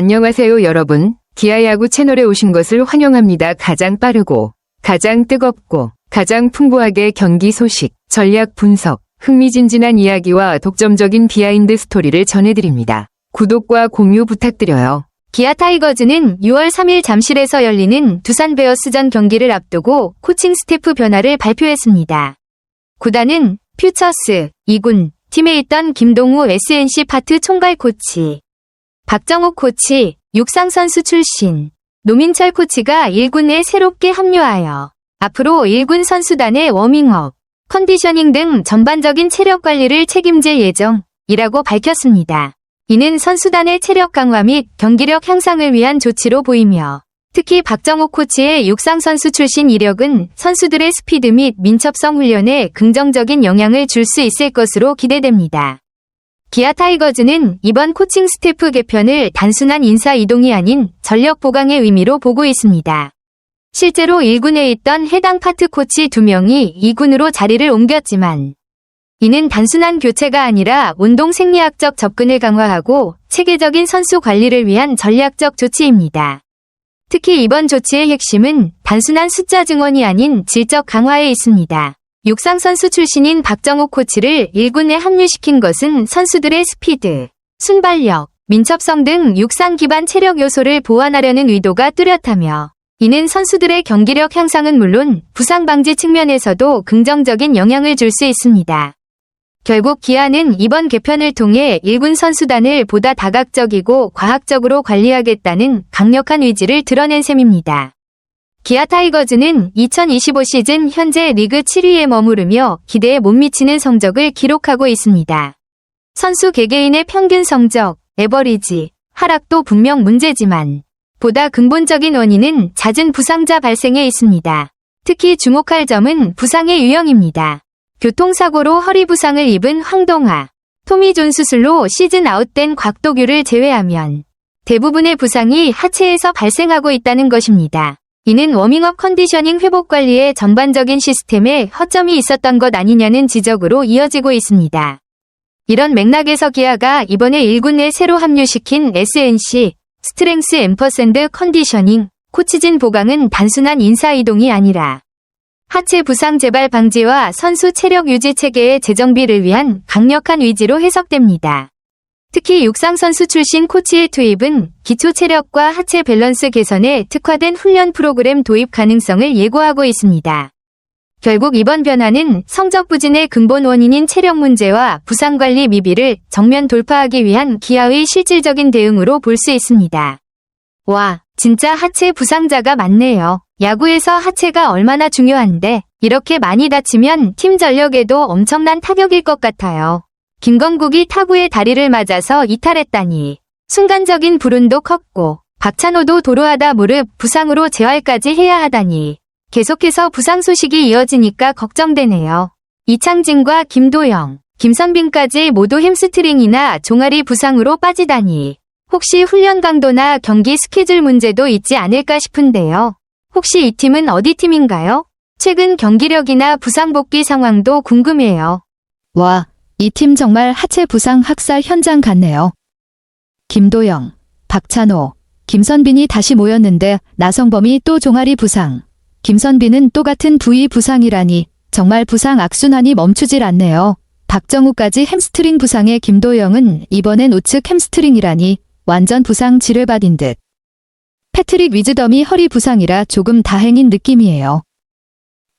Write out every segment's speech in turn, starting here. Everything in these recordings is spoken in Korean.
안녕하세요 여러분. 기아야구 채널에 오신 것을 환영합니다. 가장 빠르고 가장 뜨겁고 가장 풍부하게 경기 소식, 전략 분석, 흥미진진한 이야기와 독점적인 비하인드 스토리를 전해드립니다. 구독과 공유 부탁드려요. 기아 타이거즈는 6월 3일 잠실에서 열리는 두산 베어스전 경기를 앞두고 코칭 스태프 변화를 발표했습니다. 구단은 퓨처스 2군 팀에 있던 김동우 SNC 파트 총괄 코치, 박정욱 코치, 육상 선수 출신, 노민철 코치가 1군에 새롭게 합류하여 앞으로 1군 선수단의 워밍업, 컨디셔닝 등 전반적인 체력 관리를 책임질 예정이라고 밝혔습니다. 이는 선수단의 체력 강화 및 경기력 향상을 위한 조치로 보이며 특히 박정욱 코치의 육상 선수 출신 이력은 선수들의 스피드 및 민첩성 훈련에 긍정적인 영향을 줄 수 있을 것으로 기대됩니다. 기아 타이거즈는 이번 코칭 스태프 개편을 단순한 인사 이동이 아닌 전력 보강의 의미로 보고 있습니다. 실제로 1군에 있던 해당 파트 코치 2명이 2군으로 자리를 옮겼지만 이는 단순한 교체가 아니라 운동 생리학적 접근을 강화하고 체계적인 선수 관리를 위한 전략적 조치입니다. 특히 이번 조치의 핵심은 단순한 숫자 증원이 아닌 질적 강화에 있습니다. 육상 선수 출신인 박정욱 코치를 1군에 합류시킨 것은 선수들의 스피드, 순발력, 민첩성 등 육상 기반 체력 요소를 보완하려는 의도가 뚜렷하며 이는 선수들의 경기력 향상은 물론 부상 방지 측면에서도 긍정적인 영향을 줄 수 있습니다. 결국 기아는 이번 개편을 통해 1군 선수단을 보다 다각적이고 과학적으로 관리하겠다는 강력한 의지를 드러낸 셈입니다. 기아 타이거즈는 2025 시즌 현재 리그 7위에 머무르며 기대에 못 미치는 성적을 기록하고 있습니다. 선수 개개인의 평균 성적, 에버리지, 하락도 분명 문제지만 보다 근본적인 원인은 잦은 부상자 발생에 있습니다. 특히 주목할 점은 부상의 유형입니다. 교통사고로 허리 부상을 입은 황동하, 토미존 수술로 시즌 아웃된 곽도규를 제외하면 대부분의 부상이 하체에서 발생하고 있다는 것입니다. 이는 워밍업 컨디셔닝 회복 관리의 전반적인 시스템에 허점이 있었던 것 아니냐는 지적으로 이어지고 있습니다. 이런 맥락에서 기아가 이번에 1군에 새로 합류시킨 SNC, 스트렝스 앰퍼샌드 컨디셔닝, 코치진 보강은 단순한 인사 이동이 아니라 하체 부상 재발 방지와 선수 체력 유지 체계의 재정비를 위한 강력한 의지로 해석됩니다. 특히 육상 선수 출신 코치의 투입은 기초 체력과 하체 밸런스 개선에 특화된 훈련 프로그램 도입 가능성을 예고하고 있습니다. 결국 이번 변화는 성적 부진의 근본 원인인 체력 문제와 부상 관리 미비를 정면 돌파하기 위한 기아의 실질적인 대응으로 볼 수 있습니다. 와, 진짜 하체 부상자가 많네요. 야구에서 하체가 얼마나 중요한데 이렇게 많이 다치면 팀 전력에도 엄청난 타격일 것 같아요. 김건국이 타구의 다리를 맞아서 이탈했다니 순간적인 불운도 컸고 박찬호도 도루하다 무릎 부상으로 재활까지 해야 하다니 계속해서 부상 소식이 이어지니까 걱정되네요. 이창진과 김도영, 김선빈까지 모두 햄스트링이나 종아리 부상으로 빠지다니 혹시 훈련 강도나 경기 스케줄 문제도 있지 않을까 싶은데요. 혹시 이 팀은 어디 팀인가요? 최근 경기력이나 부상 복귀 상황도 궁금해요. 와, 이 팀 정말 하체 부상 학살 현장 같네요. 김도영, 박찬호, 김선빈이 다시 모였는데 나성범이 또 종아리 부상, 김선빈은 또 같은 부위 부상이라니 정말 부상 악순환이 멈추질 않네요. 박정우까지 햄스트링 부상의 김도영은 이번엔 우측 햄스트링이라니 완전 부상 지뢰밭인 듯. 패트릭 위즈덤이 허리 부상이라 조금 다행인 느낌이에요.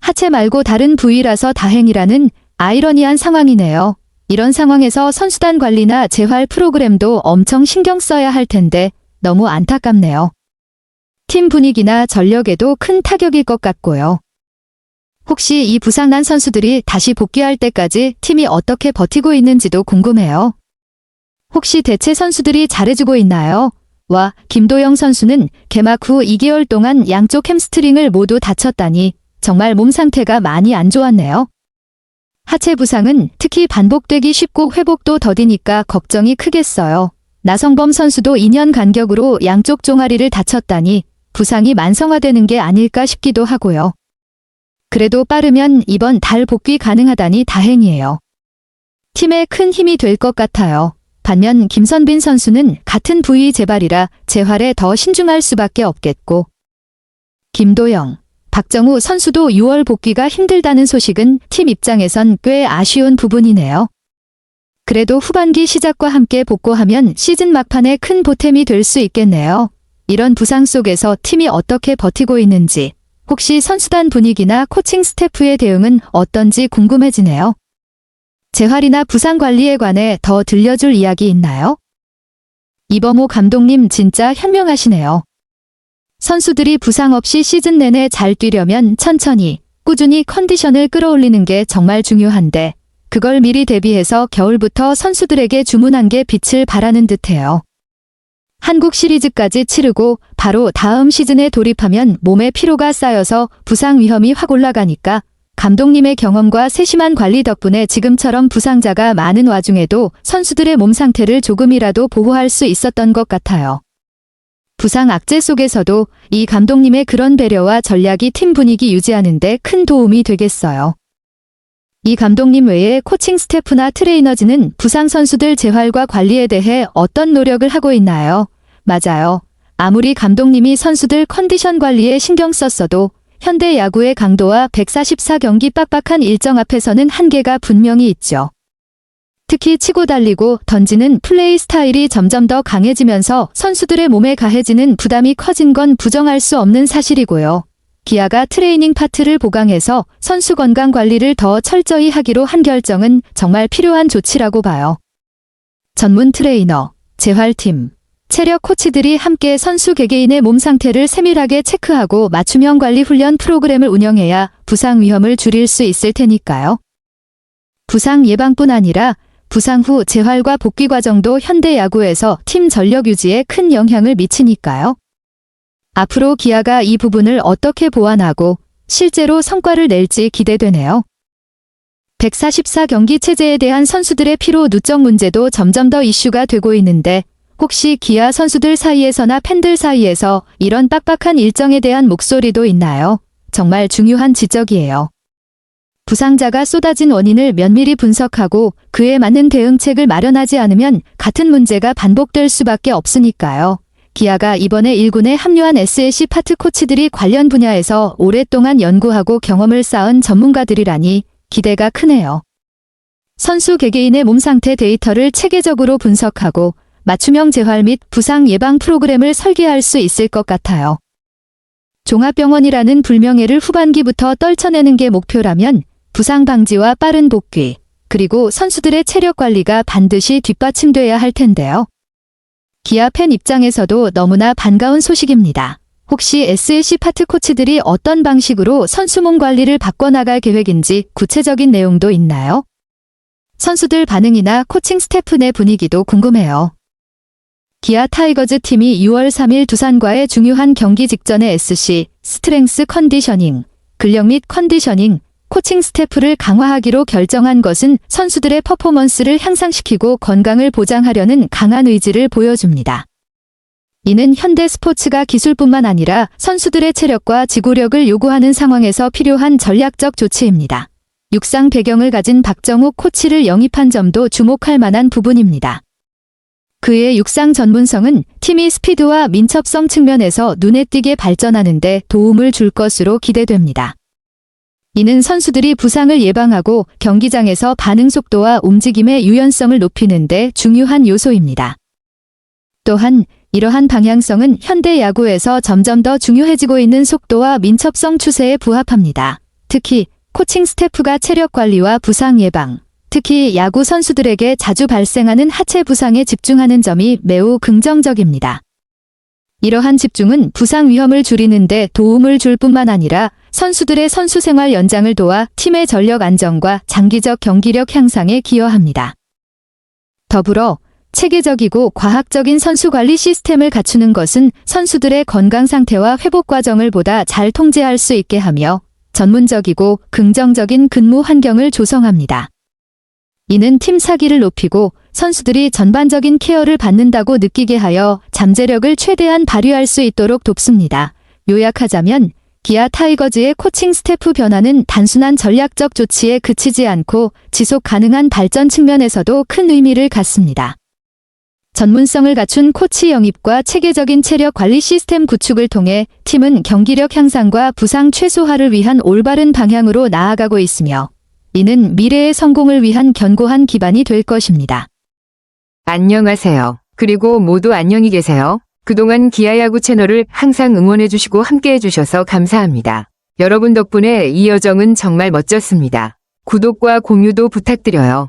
하체 말고 다른 부위라서 다행이라는 아이러니한 상황이네요. 이런 상황에서 선수단 관리나 재활 프로그램도 엄청 신경 써야 할 텐데 너무 안타깝네요. 팀 분위기나 전력에도 큰 타격일 것 같고요. 혹시 이 부상난 선수들이 다시 복귀할 때까지 팀이 어떻게 버티고 있는지도 궁금해요. 혹시 대체 선수들이 잘해주고 있나요? 와, 김도영 선수는 개막 후 2개월 동안 양쪽 햄스트링을 모두 다쳤다니 정말 몸 상태가 많이 안 좋았네요. 하체 부상은 특히 반복되기 쉽고 회복도 더디니까 걱정이 크겠어요. 나성범 선수도 2년 간격으로 양쪽 종아리를 다쳤다니 부상이 만성화되는 게 아닐까 싶기도 하고요. 그래도 빠르면 이번 달 복귀 가능하다니 다행이에요. 팀에 큰 힘이 될 것 같아요. 반면 김선빈 선수는 같은 부위 재발이라 재활에 더 신중할 수밖에 없겠고, 김도영, 박정우 선수도 6월 복귀가 힘들다는 소식은 팀 입장에선 꽤 아쉬운 부분이네요. 그래도 후반기 시작과 함께 복구하면 시즌 막판에 큰 보탬이 될 수 있겠네요. 이런 부상 속에서 팀이 어떻게 버티고 있는지, 혹시 선수단 분위기나 코칭 스태프의 대응은 어떤지 궁금해지네요. 재활이나 부상 관리에 관해 더 들려줄 이야기 있나요? 이범호 감독님 진짜 현명하시네요. 선수들이 부상 없이 시즌 내내 잘 뛰려면 천천히, 꾸준히 컨디션을 끌어올리는 게 정말 중요한데, 그걸 미리 대비해서 겨울부터 선수들에게 주문한 게 빛을 발하는 듯해요. 한국 시리즈까지 치르고 바로 다음 시즌에 돌입하면 몸에 피로가 쌓여서 부상 위험이 확 올라가니까 감독님의 경험과 세심한 관리 덕분에 지금처럼 부상자가 많은 와중에도 선수들의 몸 상태를 조금이라도 보호할 수 있었던 것 같아요. 부상 악재 속에서도 이 감독님의 그런 배려와 전략이 팀 분위기 유지하는 데 큰 도움이 되겠어요. 이 감독님 외에 코칭 스태프나 트레이너진은 부상 선수들 재활과 관리에 대해 어떤 노력을 하고 있나요? 맞아요. 아무리 감독님이 선수들 컨디션 관리에 신경 썼어도 현대 야구의 강도와 144경기 빡빡한 일정 앞에서는 한계가 분명히 있죠. 특히 치고 달리고 던지는 플레이 스타일이 점점 더 강해지면서 선수들의 몸에 가해지는 부담이 커진 건 부정할 수 없는 사실이고요. 기아가 트레이닝 파트를 보강해서 선수 건강 관리를 더 철저히 하기로 한 결정은 정말 필요한 조치라고 봐요. 전문 트레이너, 재활팀, 체력 코치들이 함께 선수 개개인의 몸 상태를 세밀하게 체크하고 맞춤형 관리 훈련 프로그램을 운영해야 부상 위험을 줄일 수 있을 테니까요. 부상 예방뿐 아니라 부상 후 재활과 복귀 과정도 현대 야구에서 팀 전력 유지에 큰 영향을 미치니까요. 앞으로 기아가 이 부분을 어떻게 보완하고 실제로 성과를 낼지 기대되네요. 144경기 체제에 대한 선수들의 피로 누적 문제도 점점 더 이슈가 되고 있는데 혹시 기아 선수들 사이에서나 팬들 사이에서 이런 빡빡한 일정에 대한 목소리도 있나요? 정말 중요한 지적이에요. 부상자가 쏟아진 원인을 면밀히 분석하고 그에 맞는 대응책을 마련하지 않으면 같은 문제가 반복될 수밖에 없으니까요. 기아가 이번에 1군에 합류한 SLC 파트 코치들이 관련 분야에서 오랫동안 연구하고 경험을 쌓은 전문가들이라니 기대가 크네요. 선수 개개인의 몸 상태 데이터를 체계적으로 분석하고 맞춤형 재활 및 부상 예방 프로그램을 설계할 수 있을 것 같아요. 종합병원이라는 불명예를 후반기부터 떨쳐내는 게 목표라면 부상 방지와 빠른 복귀, 그리고 선수들의 체력 관리가 반드시 뒷받침돼야 할 텐데요. 기아 팬 입장에서도 너무나 반가운 소식입니다. 혹시 SLC 파트 코치들이 어떤 방식으로 선수 몸 관리를 바꿔나갈 계획인지 구체적인 내용도 있나요? 선수들 반응이나 코칭 스태프 내 분위기도 궁금해요. 기아 타이거즈 팀이 6월 3일 두산과의 중요한 경기 직전에 SC, 스트렝스 컨디셔닝, 근력 및 컨디셔닝, 코칭 스태프를 강화하기로 결정한 것은 선수들의 퍼포먼스를 향상시키고 건강을 보장하려는 강한 의지를 보여줍니다. 이는 현대 스포츠가 기술뿐만 아니라 선수들의 체력과 지구력을 요구하는 상황에서 필요한 전략적 조치입니다. 육상 배경을 가진 박정욱 코치를 영입한 점도 주목할 만한 부분입니다. 그의 육상 전문성은 팀이 스피드와 민첩성 측면에서 눈에 띄게 발전하는 데 도움을 줄 것으로 기대됩니다. 이는 선수들이 부상을 예방하고 경기장에서 반응 속도와 움직임의 유연성을 높이는 데 중요한 요소입니다. 또한 이러한 방향성은 현대 야구에서 점점 더 중요해지고 있는 속도와 민첩성 추세에 부합합니다. 특히 코칭 스태프가 체력 관리와 부상 예방, 특히 야구 선수들에게 자주 발생하는 하체 부상에 집중하는 점이 매우 긍정적입니다. 이러한 집중은 부상 위험을 줄이는 데 도움을 줄 뿐만 아니라 선수들의 선수 생활 연장을 도와 팀의 전력 안정과 장기적 경기력 향상에 기여합니다. 더불어 체계적이고 과학적인 선수 관리 시스템을 갖추는 것은 선수들의 건강 상태와 회복 과정을 보다 잘 통제할 수 있게 하며 전문적이고 긍정적인 근무 환경을 조성합니다. 이는 팀 사기를 높이고 선수들이 전반적인 케어를 받는다고 느끼게 하여 잠재력을 최대한 발휘할 수 있도록 돕습니다. 요약하자면 기아 타이거즈의 코칭 스태프 변화는 단순한 전략적 조치에 그치지 않고 지속 가능한 발전 측면에서도 큰 의미를 갖습니다. 전문성을 갖춘 코치 영입과 체계적인 체력 관리 시스템 구축을 통해 팀은 경기력 향상과 부상 최소화를 위한 올바른 방향으로 나아가고 있으며 이는 미래의 성공을 위한 견고한 기반이 될 것입니다. 안녕하세요. 그리고 모두 안녕히 계세요. 그동안 기아야구 채널을 항상 응원해주시고 함께해주셔서 감사합니다. 여러분 덕분에 이 여정은 정말 멋졌습니다. 구독과 공유도 부탁드려요.